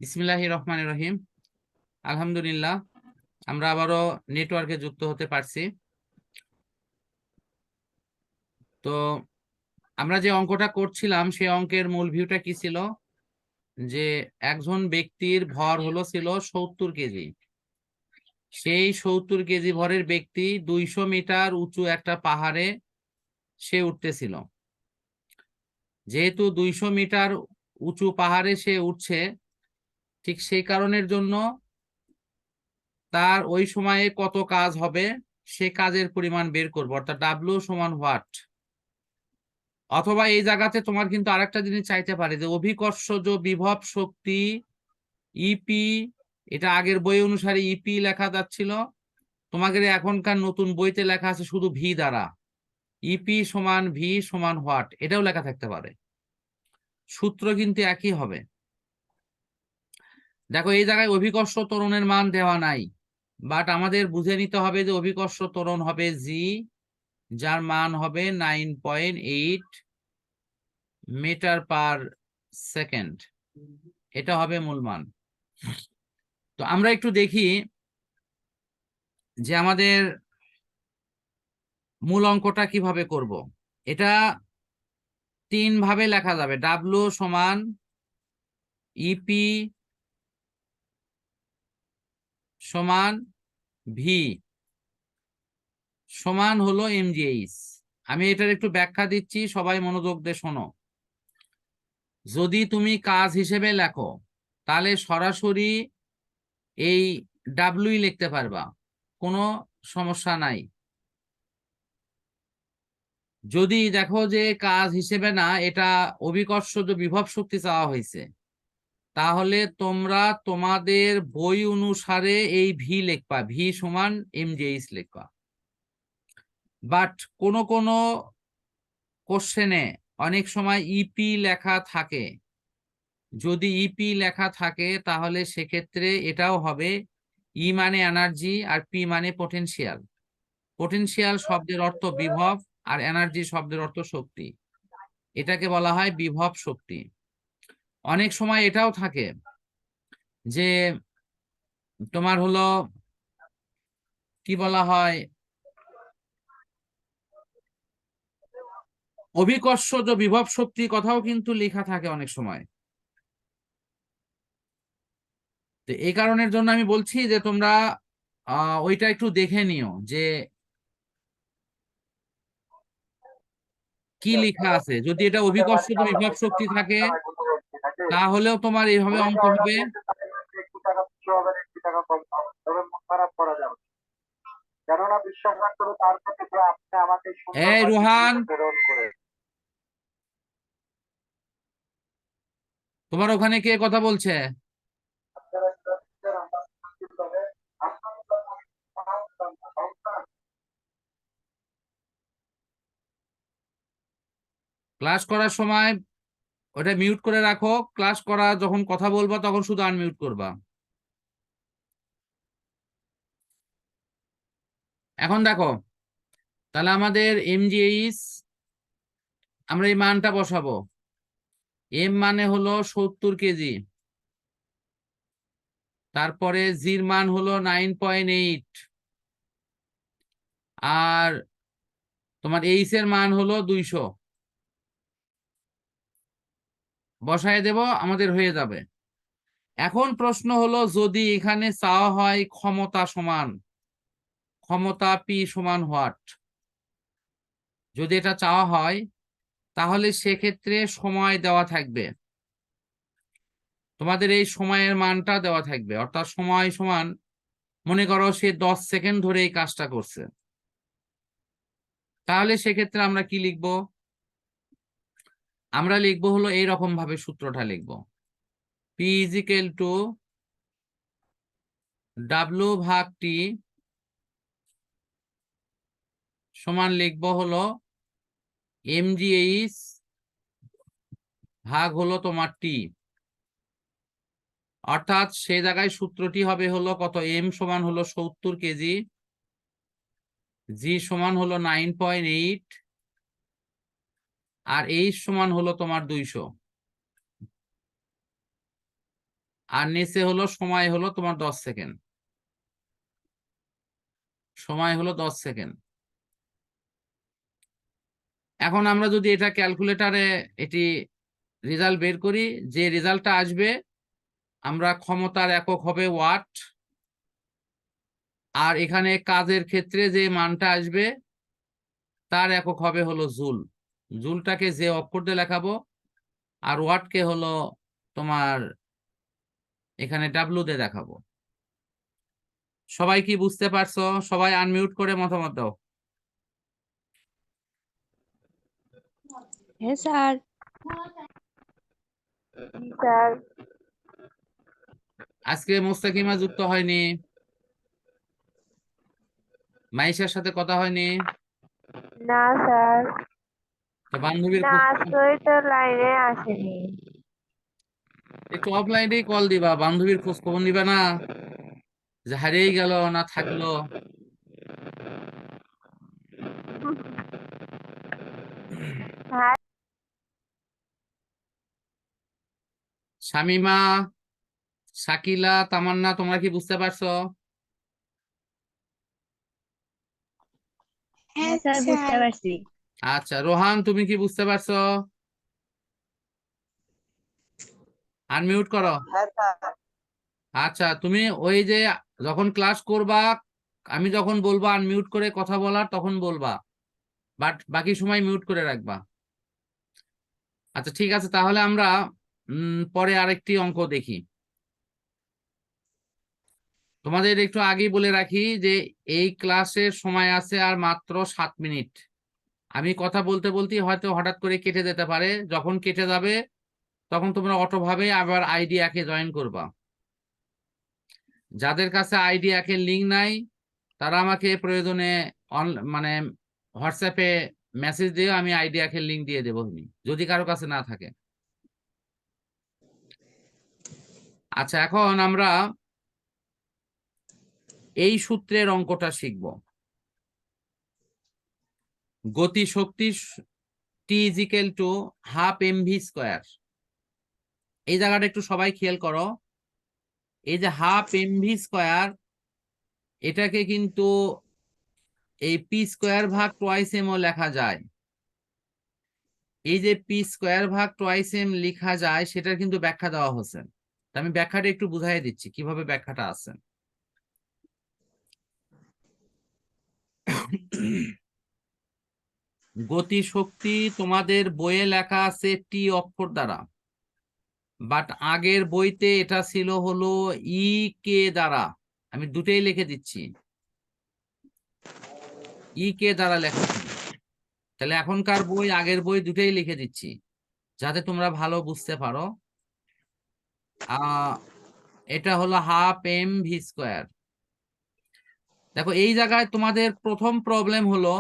বিসমিল্লাহির রহমানির রহিম। আলহামদুলিল্লাহ, আমরা আবারও নেটওয়ার্কে যুক্ত হতে পারছি। তো আমরা যে অঙ্কটা করছিলাম সেই অঙ্কের মূল ভিউটা কি ছিল, যে একজন ব্যক্তির ভর ছিল 70 কেজি। সেই 70 কেজি ভরের ব্যক্তি 200 মিটার উঁচু একটা পাহাড়ে সে উঠতেছিল। যেহেতু 200 মিটার উঁচু পাহাড়ে সে উঠছে, ঠিক সেই কারণের জন্য তার ওই সময়ে কত কাজ হবে সে কাজের পরিমাণ বের করবো, অর্থাৎ ডাব্লিউ সমান হোয়াট। অথবা এই জায়গাতে তোমার কিন্তু আরেকটা জিনিস চাইতে পারে যে অভিকর্ষজ বিভব শক্তি ইপি, এটা আগের বই অনুসারে ইপি লেখা যাচ্ছিল, তোমাদের এখনকার নতুন বইতে লেখা আছে শুধু ভি দ্বারা, ইপি সমান ভি সমান হোয়াট, এটাও লেখা থাকতে পারে, সূত্র কিন্তু একই হবে। দেখো এই জায়গায় অভিকর্ষ ত্বরণের মান দেওয়া নাই, বাট আমাদের বুঝে নিতে হবে যে অভিকর্ষ ত্বরণ হবে জি, যার মান হবে 9.8 মিটার পার সেকেন্ড, এটা হবে মূল মান। তো আমরা একটু দেখি যে আমাদের মূল অঙ্কটা কিভাবে করব। এটা 3 ভাবে লেখা যাবে। ডাব্লিউ সমান ইপি সমান ভি সমান হলো এমজিএইচ। আমি এটার একটু ব্যাখ্যা দিচ্ছি, সবাই মনোযোগ দিয়ে শোনো। যদি তুমি কাজ হিসেবে লেখো তাহলে সরাসরি এই ডাব্লিউ লিখতে পারবা, কোনো সমস্যা নাই। যদি দেখো যে কাজ হিসেবে না, এটা অভিকর্ষজ বিভব শক্তি চাওয়া হয়েছে, তাহলে তোমরা তোমাদের বই অনুসারে এই ভি লিখবা, ভি সমান এমজিএইচ লিখবা। বাট কোনো কোশ্চেনে অনেক সময় ইপি লেখা থাকে, যদি ইপি লেখা থাকে তাহলে সেক্ষেত্রে এটাও হবে ই মানে এনার্জি আর পি মানে পটেনশিয়াল। পটেনশিয়াল শব্দের অর্থ বিভব আর এনার্জি শব্দের অর্থ শক্তি, এটাকে বলা হয় বিভব শক্তি। অনেক সময় এটাও থাকে যে তোমার কি বলা হয়, অভিকর্ষজ বিভব শক্তি কথাও কিন্তু লেখা থাকে অনেক সময়। তো এই কারণের জন্য আমি বলছি যে তোমরা ওইটা একটু দেখে নিও যে কি লেখা আছে। যদি এটা অভিকর্ষজ বিভব শক্তি থাকে তাহলেও তোমার এইভাবে অঙ্ক হবে। এই রোহান, তোমার ওখানে কে কথা বলছে? ক্লাস করার সময় ওটা মিউট করে রাখো, ক্লাস করা যখন কথা বলবা তখন শুধু আনমিউট করবা। এখন দেখো, তাহলে আমাদের এমজিএইচ আমরা এই মানটা বসাবো। এম মানে হলো 70 কেজি, তারপরে জির মান হলো 9.8, আর তোমার এইচ এর মান হলো 200। বসায় দেব, আমাদের হয়ে যাবে। এখন প্রশ্ন হলো, যদি এখানে চাওয়া হয় ক্ষমতা সমান, ক্ষমতা পি সমান হোয়াট, যদি এটা চাওয়া হয় তাহলে সেক্ষেত্রে সময় দেওয়া থাকবে, তোমাদের এই সময়ের মানটা দেওয়া থাকবে। অর্থাৎ সময় সমান, মনে করো সে 10 সেকেন্ড ধরে এই কাজটা করছে, তাহলে সেক্ষেত্রে আমরা কি লিখব? আমরা লিখবো হলো এইরকম ভাবে, সূত্রটা লিখবো পি ইজিক্যাল টু ডাব্লিউ ভাগ টি সমান লিখবো হলো এমজিএইচ ভাগ হলো তোমার টি। অর্থাৎ সেই জায়গায় সূত্রটি হবে হলো কত, এম সমান হলো 70 কেজি, জি সমান হলো 9.8, আর এইচ সমান হলো তোমার 200। আর নিচে হলো সময় হলো তোমার 10 সেকেন্ড, সময় হলো 10 সেকেন্ড। এখন আমরা যদি এটা ক্যালকুলেটরে এটি রেজাল্ট বের করি, যে রেজাল্টটা আসবে, আমরা ক্ষমতার একক হবে ওয়াট, আর এখানে কাজের ক্ষেত্রে যে মানটা আসবে তার একক হবে হলো জুল। জুলটাকে যে অক্ষর দিয়ে লেখাবো, আর ওয়াটকে হলো তোমার এখানে ডাব্লু দিয়ে দেখাবো। সবাই কি বুঝতে পারছো? সবাই আনমিউট করে মতামত দাও। হ্যাঁ স্যার। স্যার আজকে মোস্তাকিমা যুক্ত হয়নি, মাইশার সাথে কথা হয়নি, না স্যার, তো বান্ধবীর না খোঁজ, আজকে তো লাইনে আসেনি। একটু অফলাইনেই কল দিবা, বান্ধবীর খোঁজ খবর নিবা না যে হারিয়ে গেল না থাকলো। হ্যাঁ শামিমা, শাকিলা, তামান্না, তোমরা কি বুঝতে পারছো? হ্যাঁ স্যার, বুঝতে পারছি। আচ্ছা, রোহান তুমি কি বুঝতে পারছো? আনমিউট করো। হ্যাঁ স্যার। আচ্ছা, তুমি ওই যে যখন ক্লাস করবা, আমি যখন বলবো আনমিউট করে কথা বলার তখন বলবা, বাট বাকি সময় মিউট করে রাখবা। আচ্ছা ঠিক আছে, তাহলে আমরা পরে আরেকটি অঙ্ক দেখি। তোমাদের একটু আগেই বলে রাখি যে এই ক্লাসের সময় আছে আর মাত্র 7 মিনিট। আমি কথা বলতে বলতেই হয়তো হঠাৎ করে কেটে যেতে পারে, যখন কেটে যাবে তখন তোমরা অটোভাবে আবার আইডিয়াকে জয়েন করবা। যাদের কাছে আইডিয়াকে লিঙ্ক নাই তারা আমাকে প্রয়োজনে মানে হোয়াটসঅ্যাপে মেসেজ দিও, আমি আইডিয়াকে লিঙ্ক দিয়ে দেবো যদি কারো কাছে না থাকে। আচ্ছা, এখন আমরা এই সূত্রের অঙ্কটা শিখব। গতি শক্তি টি is equal to half m v square. এই জায়গাটা একটু সবাই খেয়াল করো, এই যে হাফ এমভি স্কোয়ার, এটাকে কিন্তু এই পি স্কোয়ার ভাগ টোয়াইস এম ও লেখা যায়। এই যে পি স্কোয়ার ভাগ টোয়াইস এম লেখা যায় সেটার কিন্তু ব্যাখ্যা দেওয়া হচ্ছে। আমি ব্যাখ্যাটা একটু বুঝাই দিচ্ছি কিভাবে ব্যাখ্যাটা আছে। গতি শক্তি তোমাদের বইয়ে লেখা আছে টি অক্ষর দ্বারা, বাট আগের বইতে এটা ছিল হলো ই কে দ্বারা। আমি দুটেই লিখে দিচ্ছি, ই কে দ্বারা লেখা ছিল। তাহলে এখনকার বই আগের বই দুটেই লিখে দিচ্ছি যাতে তোমরা ভালো বুঝতে পারো। এটা হলো হাফ এম ভি স্কোয়ার। দেখো এই জায়গায় তোমাদের প্রথম প্রবলেম হলো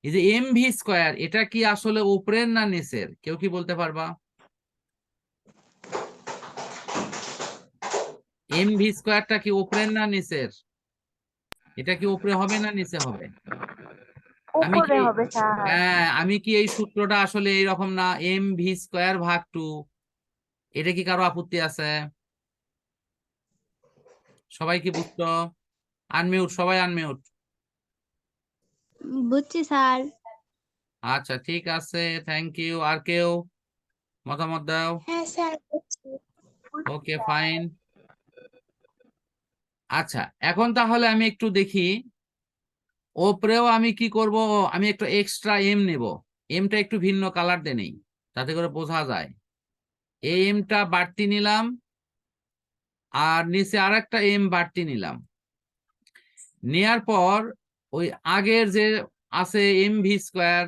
এই যে এম ভি স্কোয়ার, এটা কি আসলে উপরের না নিচের? কেউ কি বলতে পারবা? এম ভি স্কোয়ারটা কি উপরের না নিচের? এটা কি উপরে হবে না নিচে হবে? আমি কি, উপরে হবে স্যার। হ্যাঁ, আমি কি এই সূত্রটা আসলে এইরকম না, এম ভি স্কোয়ার ভাগ 2? এটা কি কারো আপত্তি আছে? সবাই কি বুঝছো? আনমিউট, সবাই আনমিউট। বুঝছি স্যার। আচ্ছা ঠিক আছে, থ্যাংক ইউ। আর কেউ মতামত দাও? হ্যাঁ স্যার, বুঝছি। Okay fine. আচ্ছা, এখন তাহলে আমি একটু দেখি ওপরেও আমি কি করব। আমি একটু এক্সট্রা এম নেব, এমটা একটু ভিন্ন কালার দিয়ে নেই তাতে করে বোঝা যায়। এই এমটা বাড়তি নিলাম আর নিচে আর একটা এম বাড়তি নিলাম। নেয়ার পর ওই আগের যে আছে M V square,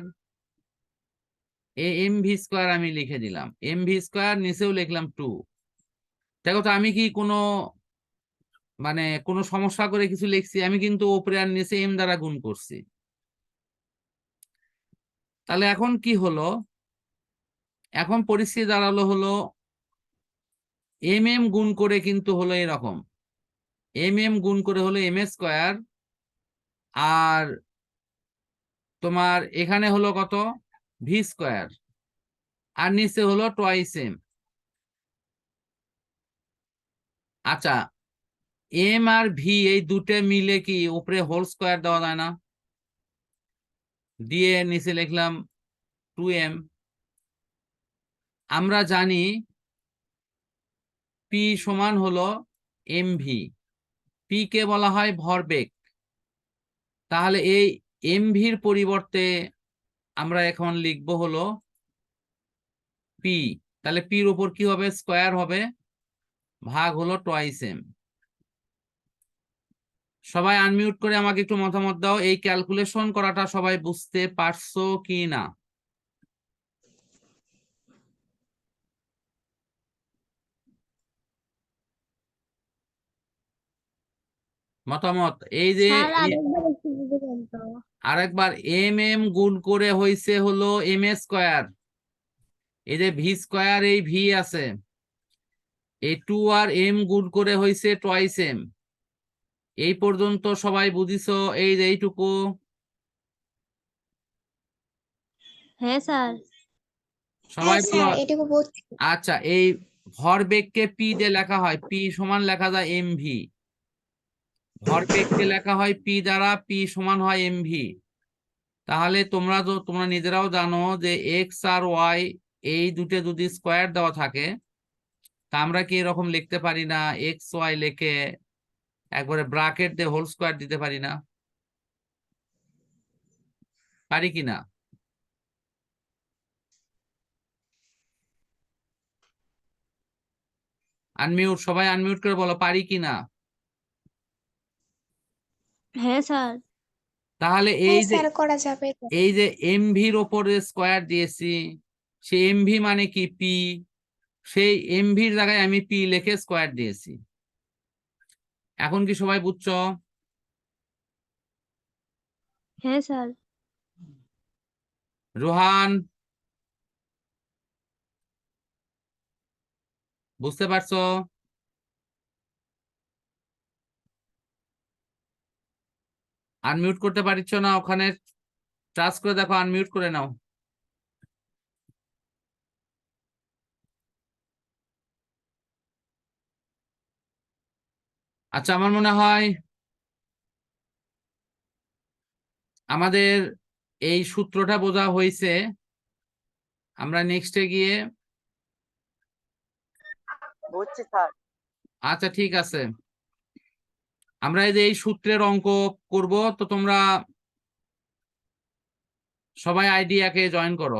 M V square আমি লিখে দিলাম, এম ভি স্কোয়ার নিচেও লিখলাম 2। দেখো তো আমি কি কোনো কোনো সমস্যা করে কিছু লিখছি? আমি কিন্তু ওপরে আর নিচে এম দ্বারা গুণ করছি। তাহলে এখন কি হলো, এখন পরিস্থিতি দাঁড়ালো হলো এম এম গুণ করে কিন্তু হলো এরকম, এম এম গুণ করে হলো এম স্কোয়ার, আর তোমার এখানে হলো কত, ভি স্কোয়ার, আর নিচে হলো টোয়াইস এম। আচ্ছা, এম আর ভি এই দুটো মিলে কি উপরে হোল স্কোয়ার দেওয়া যায় না? দিয়ে নিচে লিখলাম 2m। আমরা জানি পি সমান হলো mv, পি কে বলা হয় ভরবেগ। তাহলে এই mvর পরিবর্তে আমরা এখন লিখব হলো পি। তাহলে পির উপর কি হবে? স্কোয়ার হবে, ভাগ হলো টুয়াইস এম। সবাই আনমিউট করে আমাকে একটু মতামত দাও, এই ক্যালকুলেশন করাটা সবাই বুঝতে পারছো কি না? মতামত এই যে স্যার আরেকবার একটু বুঝাবেন তো? আরেকবার এম এম গুণ করে হইছে হলো এম এ স্কোয়ার। এই যে ভি স্কোয়ার, এই ভি আছে, এই 2 আর এম গুণ করে হইছে টুয়াইস এম। এই পর্যন্ত সবাই বুঝিছো? এই যে এইটুকু হ্যাঁ স্যার। সবাই বলো। এটুকু বুঝছি। আচ্ছা, এই ভরবেগকে পি দিয়ে লেখা হয়, পি সমান লেখা যায় mv। ভরবেগকে লেখা হয় পি দ্বারা, পি সমান হয় mv। তাহলে তোমরা নিজেরাও জানো যে এক্স আর ওয়াই এই দুটো যদি স্কোয়ার দেওয়া থাকে, তা আমরা কি এরকম লিখতে পারি না? এক্স ওয়াই লিখে একবারে ব্র্যাকেট দিয়ে হোল স্কোয়ার দিতে পারি না? পারি কি না? আনমিউট, সবাই আনমিউট করে বলো পারি কি না। হ্যাঁ স্যার। তাহলে হ্যাঁ স্যার, করা যাবে। এই যে এমভির ওপরে স্কোয়ার দিয়েছি, সেই এমভি মানে কি? পি। সেই এমভির জায়গায় আমি পি লিখে স্কোয়ার দিয়েছি। এখন কি সবাই বুঝছো? হ্যাঁ স্যার। রোহান, বুঝতে পারছো? আনমিউট করতে পারছ না? ওখানে টাচ করে দেখো, আনমিউট করে নাও। আচ্ছা, আমার মনে হয় আমাদের এই সূত্রটা বোঝা হয়েছে। আমরা নেক্সটে গিয়ে বুঝছি স্যার। আচ্ছা ঠিক আছে, আমরা এই যে এই সূত্রের অঙ্ক করব, তো তোমরা সবাই আইডিয়াকে জয়েন করো।